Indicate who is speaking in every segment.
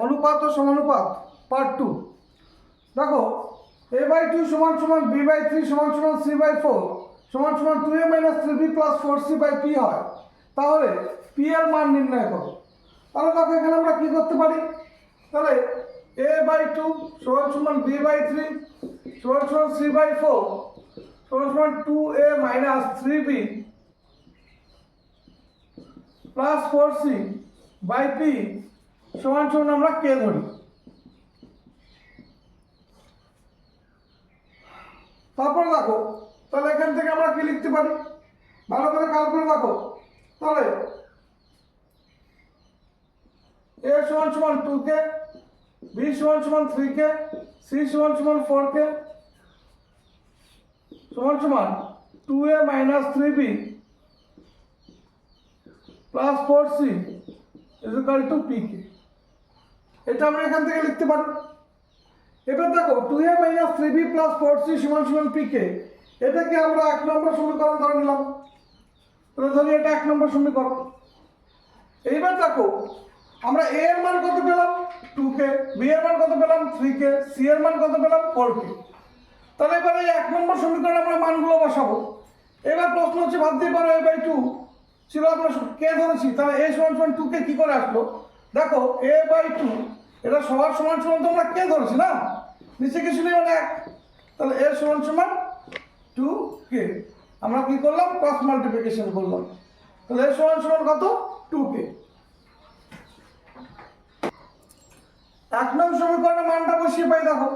Speaker 1: অনুপাত ও সমানুপাত পার্ট 2। দেখো a/2 সমান সমান b/3 সমান সমান c/4 সমান সমান 2a - 3b + 4c/p হয়, তাহলে p এর মান নির্ণয় করো। তাহলে দেখো এখানে আমরা কি করতে পারি, তাহলে a/2 সমান সমান b/3 সমান সমান c/4 সমান সমান 2a - 3b + 4c/p সমান সমান আমরা কে ধরি। তারপরে দেখো তাহলে এখান থেকে আমরা কি লিখতে পারি, ভালো করে খেয়াল করে দেখো। তাহলে a সমান সমান 2k, b সমান সমান 3k, c সমান সমান 4k সমান সমান 2a - 3b + 4c = pk। এটা আমরা এখান থেকে লিখতে পারি। এবার দেখো 2a - 3b + 4c = pk, এটাকে আমরা 1 নম্বর সমীকরণ ধরে নিলাম। তাহলে ধরি এটা 1 নম্বর সমীকরণ। এইবার দেখো আমরা a এর মান কত পেলাম 2k, b এর মান কত পেলাম 3k, c এর মান কত পেলাম 4k। তাহলে এবার এই 1 নম্বর সমীকরণে আমরা মানগুলো বসাবো। এবার প্রশ্ন হচ্ছে, ভাবতেই পারো a/2 ছিল আমরা কে ধরেছি, তাহলে a = 2k কি করে আসলো। দেখো a/2 এটা সবার সমান সমান তো আমরা কে ধরেছি না, নিচে কিছু নেই মানে 1, তাহলে a = 2k। আমরা কি করলাম, ক্রস মাল্টিপ্লিকেশন করলাম, তাহলে a = কত 2k। 1 নং সমীকরণের মানটা বসিয়ে পাই। দেখো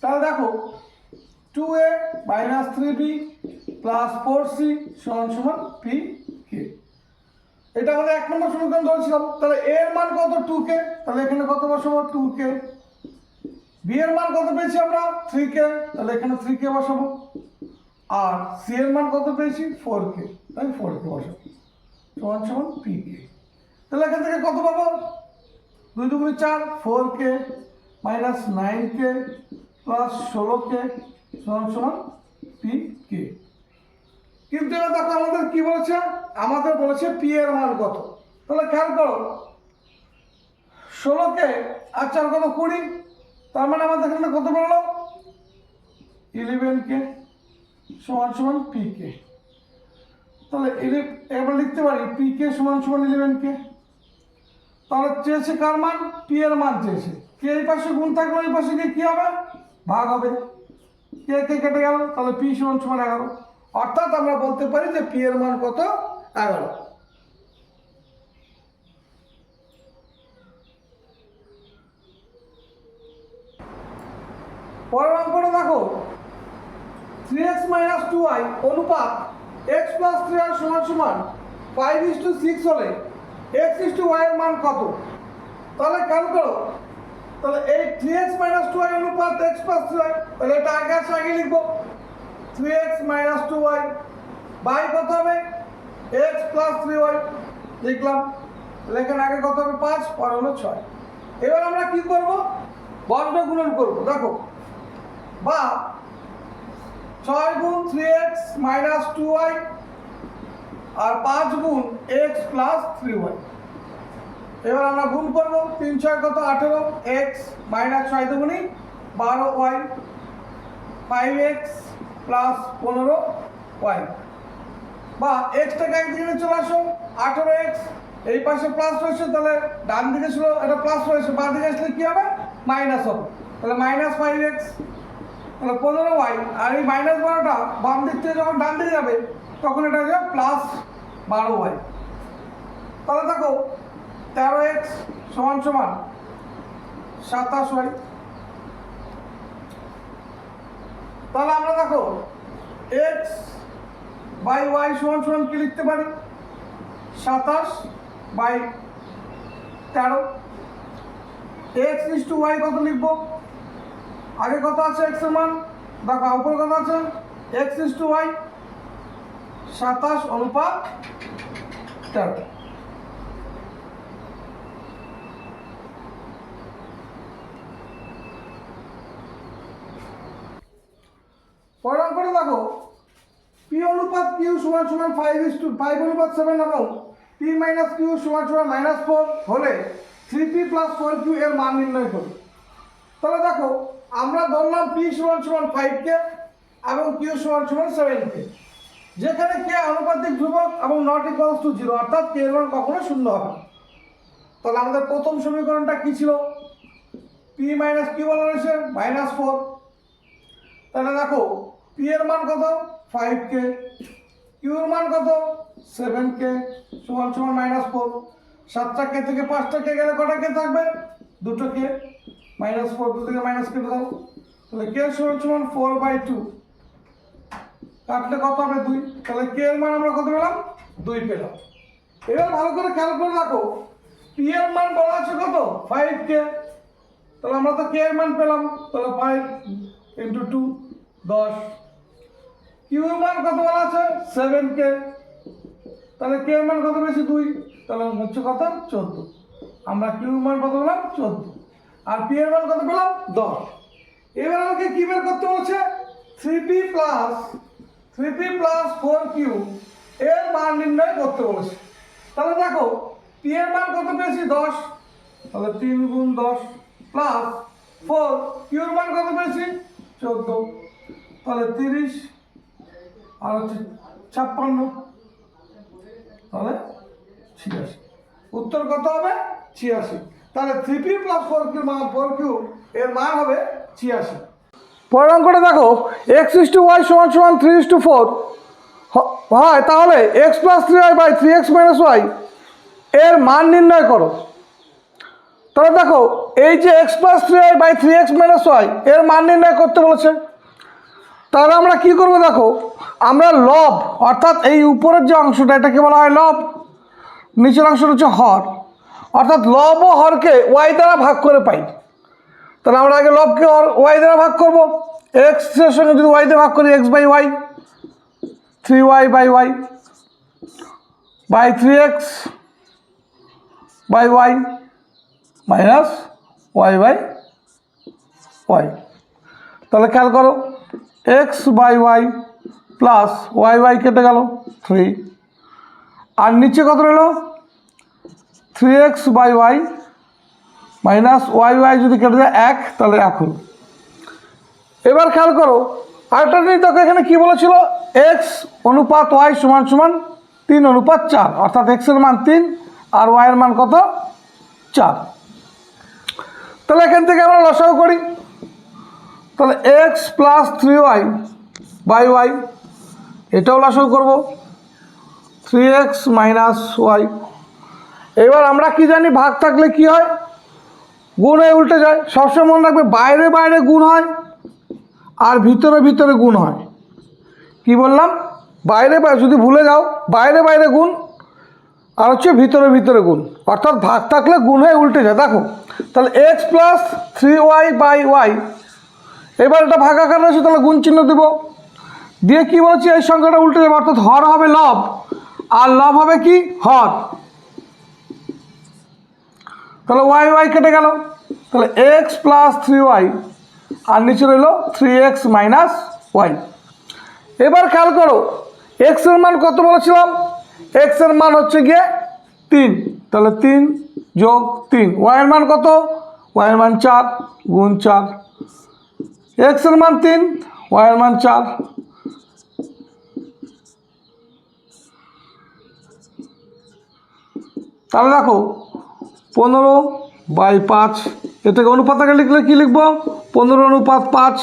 Speaker 1: তাহলে দেখো 2a - 3b + 4c = pk। এটা আমাদের 1 নম্বর সমীকরণ ধরেছিলাম। তাহলে a এর মান কত 2k, তাহলে এখানে কত বসাবো 2k। b এর মান কত পেয়েছি আমরা 3k, তাহলে এখানে 3k বসাবো। আর c এর মান কত পেয়েছি 4k, তাই 4k বসাবো = pk। তাহলে এখান থেকে কত পাবো 2 × 2 = 4, 4k - 9k + 16k = pk। কিন্তু এবার দেখো আমাদের কি বলেছে, আমাদের বলেছে p এর মান কত। তাহলে খেয়াল করো 16k আর 4 কত 20, তার মানে আমাদের এখানে কত বেরোলো 11k = pk। তাহলে এবার লিখতে পারি pk = 11k। তাহলে চেয়েছে কার মান, p এর মান চেয়েছে। কে এই পাশে গুণ থাকলে এই পাশে গিয়ে কি হবে ভাগ হবে, কে কে কেটে গেল, তাহলে p = 11। অর্থাৎ আমরা বলতে পারি যে p এর মান কত 11। পরের অঙ্কটা দেখো 3x - 2y অনুপাত x + 3y = 5:6 হলে x:y এর মান কত। তাহলে খেয়াল করো, তাহলে এই 3x - 2y অনুপাত x + 3y, তাহলে এটা আগে লিখবো 3x - 2y বাই কত হবে x + 3y লিখলাম। তাহলে এখানে আগে কত হবে 5, পরে হলো 6। এবার আমরা কি করব, বর্গ গুণন করব। দেখো বা 6 × 3x - 2y আর 5 × x + 3y। এবার আমরা গুণ করব, 3 × 6 কত 18, x - 6 দুগুণি 12y, 5x + 15y বা এক্সটাকে একদিকে চলে আসো 18x, এই পাশে প্লাস রয়েছে, তাহলে ডান দিকে ছিল এটা প্লাস রয়েছে, বাঁ দিকে আসলে কি হবে মাইনাস হবে, তাহলে -5x, তাহলে 15y। আর এই -12টা বাম দিক থেকে যখন ডান দিকে যাবে তখন এটা হয়ে যাবে +12y। তাহলে দেখো 13x = 27y। তাহলে আমরা দেখো x/y = কি লিখতে পারি 27/13। x = y কত লিখবো, আগে কত আছে x এর মান দেখো উপরে কত আছে এক্স ইস টু ওয়াই 27:13। পরের অঙ্কটা দেখো পি অনুপাত কিউ সমান সমান 5:5 এবং পি মাইনাস কিউ সমান সমান -4 হলে 3p + 4q এর মান নির্ণয় করো। তাহলে দেখো আমরা ধরলাম পি সমান সমান 5k এবং কিউ সমান সমান 7k, যেখানে কে আনুপাতিক ধ্রুবক এবং নট ইকুয়ালস টু 0, অর্থাৎ কে এর মান কখনো শূন্য হবে না। তাহলে আমাদের প্রথম সমীকরণটা কি ছিল? পি মাইনাস কিউ বলা হয়েছে -4। তাহলে দেখো পি এর মান কত 5k, কিউ এর মান কত 7k সমান সমান -4। 7টা কে থেকে 5টা কে গেলে কটা কে থাকবে? দুটো কে। -4 2 থেকে মাইনাস কেটে দাও, তাহলে কে সমান সমান 4/2, কাটলে কত হবে 2। তাহলে কে এর মান আমরা কত পেলাম? 2 পেলাম। এবার ভালো করে খেয়াল করে দেখো পি এর মান বলা আছে কত 5k, তাহলে আমরা তো কে এর মান পেলাম, তাহলে 5 × 2 10। কিউ এর মান কত বলা আছে 7k, তাহলে কে এর মান কত বেশি 2, তাহলে হচ্ছে কত 14। আমরা কিউ এর মান কত পেলাম 14 আর পি এর মান কত পেলাম 10। এবার আমাকে কি বের করতে বলছে 3p + 4q এর মান নির্ণয় করতে বলেছে। তাহলে দেখো পি এর মান কত পেয়েছি 10, তাহলে 3 × 10 প্লাস 4, কিউ এর মান কত পেয়েছি 14, তাহলে 30 আর হচ্ছে 56, তাহলে 86। উত্তর কত হবে 86। তাহলে 3p + 4q এর মান হবে 86। পরের অঙ্কটা দেখো x = y = 3:4 হয়, তাহলে x + 3y / 3x - y এর মান নির্ণয় করো। তাহলে দেখো এই যে x + 3y / 3x - y এর মান নির্ণয় করতে বলেছে। তাহলে আমরা কি করব দেখো, আমরা লব অর্থাৎ এই উপরের যে অংশটা এটাকে বলা হয় লব, নিচের অংশটা হচ্ছে হর, অর্থাৎ লব ও হরকে y দ্বারা ভাগ করে পাই। তাহলে আমরা আগে লবকে y দ্বারা ভাগ করব, x এর সঙ্গে যদি y দিয়ে ভাগ করি x/y 3y/y / 3x/y minus y/y। তাহলে খেয়াল করো x/y প্লাস y/y কেটে গেল 3, আর নিচে কত রইল 3x/y মাইনাস y/y যদি কেটে যায় 1, তাহলে 1 হলো। এবার খেয়াল করো আরেকটা জিনিস দেখো, এখানে কি বলেছিল x অনুপাত y সমান সমান 3:4, অর্থাৎ x এর মান 3 আর y এর মান কত 4। তাহলে এখান থেকে আমরা লসাগু করি, তাহলে x + 3y/y এটাও লসাগু করব 3x - y। এবার আমরা কি জানি ভাগ থাকলে কি হয়, গুণ হয়ে উল্টে যায়। সবসময় মনে রাখবে বাইরে বাইরে গুণ হয় আর ভিতরে ভিতরে গুণ হয়। কি বললাম? বাইরে যদি ভুলে যাও বাইরে বাইরে গুণ আর হচ্ছে ভিতরে ভিতরে গুণ, অর্থাৎ ভাগ থাকলে গুণ হয়ে উল্টে যায়। দেখো তাহলে x + 3y/y, এবার এটা ভাগাকার রয়েছে তাহলে গুণ চিহ্ন দেব, দিয়ে কি বলেছি এই সংখ্যাটা উল্টে যাবে, অর্থাৎ হর হবে লব আর লব হবে কি হর। তাহলে y/y কেটে গেল, তাহলে x + 3y আর নিচে রইল 3x - y। এবার খেয়াল করো x এর মান কত বলেছিলাম, x এর মান হচ্ছে গিয়ে 3, তাহলে 3 + 3, y এর মান কত, y এর মান 4 গুণ 4, x এর মান 3 y এর মান 4। তাহলে দেখো 15/5, এটাকে অনুপাত আগে লিখলে কি লিখব 15:5।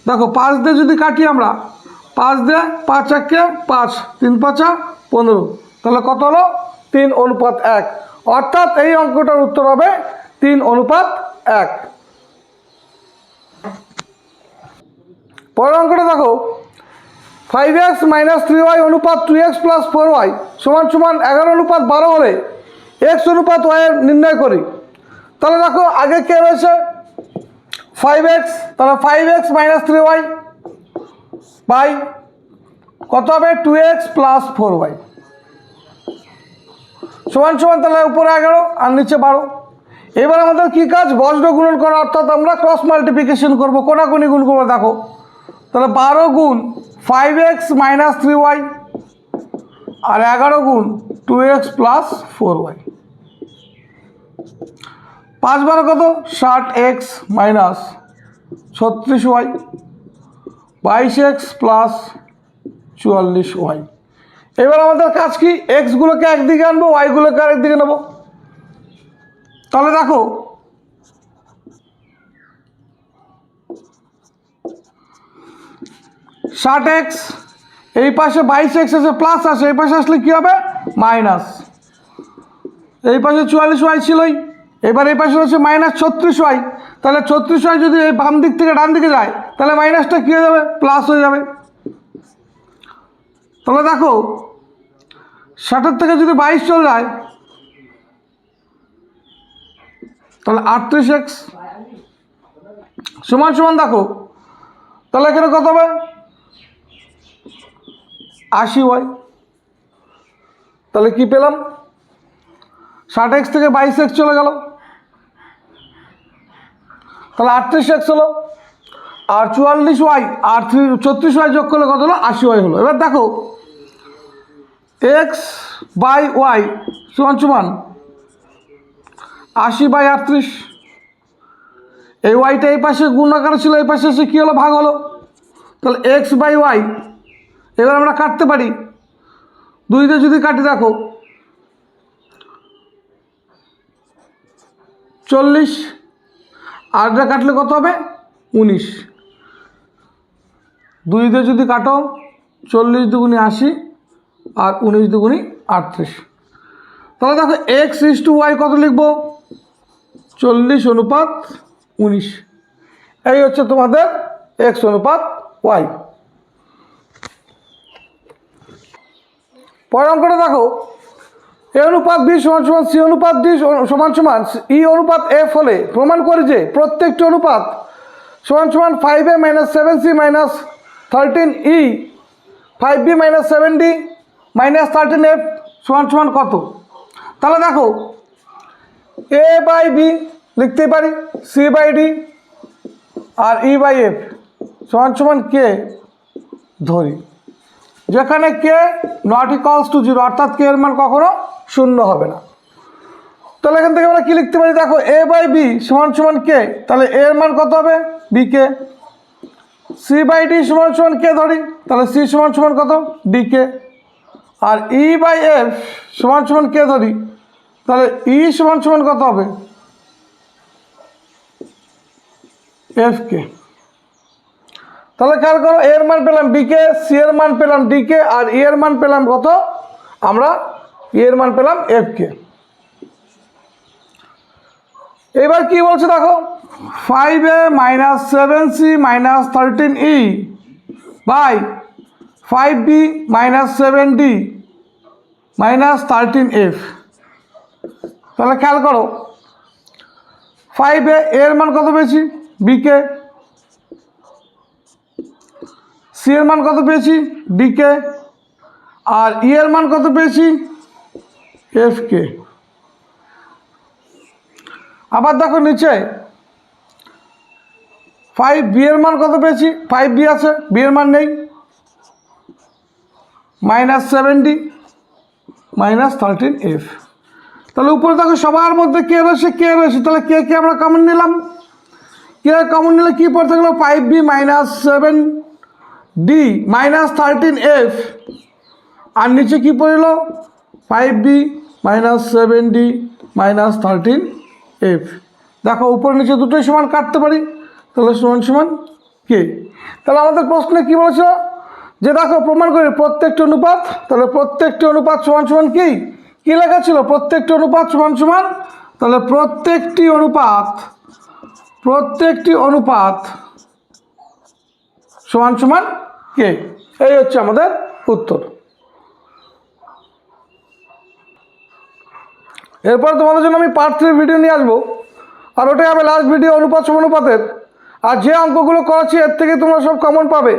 Speaker 1: দেখো 5 দিয়ে যদি কাটি আমরা, 5 দিয়ে 5 একে 5, 3 5 15, তাহলে কত হলো 3:1, অর্থাৎ এই অঙ্কটার উত্তর হবে 3:1। পরের অঙ্কটা দেখো 5x - 3y অনুপাত 2x + 4y সমান সমান 11:12 হলে x অনুপাত y এর নির্ণয় করি। তাহলে দেখো আগে কে রয়েছে 5x, তাহলে 5x - 3y বাই কত হবে 2x প্লাস 4y সমান সমান, তাহলে উপরে 11 আর নিচে 12। এবার আমাদের কি কাজ, বজ্র গুণন করা, অর্থাৎ আমরা ক্রস মাল্টিপ্লিকেশন করবো, কোনাকুনি গুণ করবো। দেখো তাহলে 12 গুণ 5x মাইনাস 3y আর 11 গুণ 2x প্লাস 4y। 5 12 কত 60x minus 36y, 22x plus 44y। এবার আমাদের কাজ কি, এক্সগুলোকে একদিকে আনবো, ওয়াইগুলোকে আরেকদিকে নেবো। তাহলে দেখো ষাট এক্স, এই পাশে 22x আছে প্লাস আছে, এই পাশে আসলে কী হবে মাইনাস, এই পাশে 44y ছিলই, এবার এই পাশে হচ্ছে মাইনাস 36y। তাহলে 36y যদি এই বাম দিক থেকে ডান দিকে যায় তাহলে মাইনাসটা কী হয়ে যাবে, প্লাস হয়ে যাবে। তাহলে দেখো 60 থেকে যদি 22 চলে যায় তাহলে 38x সমান সমান, দেখো তাহলে এখানে কত হবে 80y। তাহলে কি পেলাম, 60x থেকে 22x চলে গেল, তাহলে 38x হলো, আর 44y আর 36y যোগ করলে কত হলো 80y হলো। এবার দেখো x বাই ওয়াই সমান সমান 80/38। এই ওয়াইটা এই পাশে গুণ আকারে ছিল, এই পাশে এসে কী হলো ভাগ হলো, তাহলে এক্স বাই ওয়াই। এবার আমরা কাটতে পারি, 2 দিয়ে যদি কাটি দেখো 40, আর এটা কাটলে কত হবে 19। 2 দিয়ে যদি কাটো 40 দুগুণি 80 আর 19 দুগুণি 38। তাহলে দেখো এক্স ইস টু ওয়াই কত লিখবো 40:19। এই হচ্ছে তোমাদের এক্স অনুপাত ওয়াই। পরের অঙ্কটা দেখো, এ অনুপাত বি সমান সমান সি অনুপাত ডি সমান সমান ই অনুপাত এফ হলে প্রমাণ করে যে প্রত্যেকটি অনুপাত সমান সমান 5a minus 7c minus 13e 5b minus 7d minus 13f সমান সমান কত। তাহলে দেখো এ বাই বি লিখতেই পারি, সি বাই ডি আর ই বাই এফ সমান সমান কে ধরি, যেখানে কে নট ইকুয়ালস টু 0, অর্থাৎ কে এর মান কখনো শূন্য হবে না। তাহলে এখান থেকে আমরা কি লিখতে পারি, দেখো এ বাই বি সমান সমান কে, তাহলে এর মান কত হবে B K. C by D সমান সমান কে ধরি, তাহলে সি সমান সমান কত ডি কে। আর ই বাই এফ সমান সমান কে ধরি, তাহলে ই সমান সমান কত হবে এফ কে। তাহলে খেয়াল করো এর মান পেলাম বি কে, সি এর মান পেলাম ডি কে, আর ই এর মান পেলাম কত আমরা ই এর মান পেলাম এফ কে। এবার কি বলছে দেখো 5a minus 7c minus 13e by 5b minus 7d minus 13f। তাহলে খেয়াল করো 5a এর মান কত পেয়েছি বি কে, সি এর মান কত পেয়েছি ডি কে, আর ই এর মান কত পেয়েছি এফ কে। আবার দেখো নিচে 5b এর মান কত পেয়েছি, 5b আছে, বি এর মান নেই, মাইনাস 7d মাইনাস 13f। তাহলে উপরে দেখো সবার মধ্যে কে রয়েছে কে রয়েছে, তাহলে কে কে আমরা কমন নিলাম, কে কমন নিলে কী পড়ে থাকলো 5b minus 7d minus 13f, আর নিচে কী পড়ল 5b minus 7d minus 13f। দেখো উপরে নিচে দুটোই সমান কাটতে পারি, তাহলে সমান সমান কে। তাহলে আমাদের প্রশ্নে কী বলেছিল যে দেখো প্রমাণ করি প্রত্যেকটি অনুপাত, তাহলে প্রত্যেকটি অনুপাত সমান সমান কী কী লেখা ছিল প্রত্যেকটি অনুপাত সমান সমান, তাহলে প্রত্যেকটি অনুপাত সমান সমান কে। এই হচ্ছে আমাদের উত্তর। এরপর তোমাদের জন্য আমি পার্ট 3 ভিডিও নিয়ে আসবো, আর ওটাই হবে লাস্ট ভিডিও অনুপাত সমানুপাতের। আর যে অঙ্কগুলো করাচ্ছি এর থেকে তোমরা সব কমন পাবে।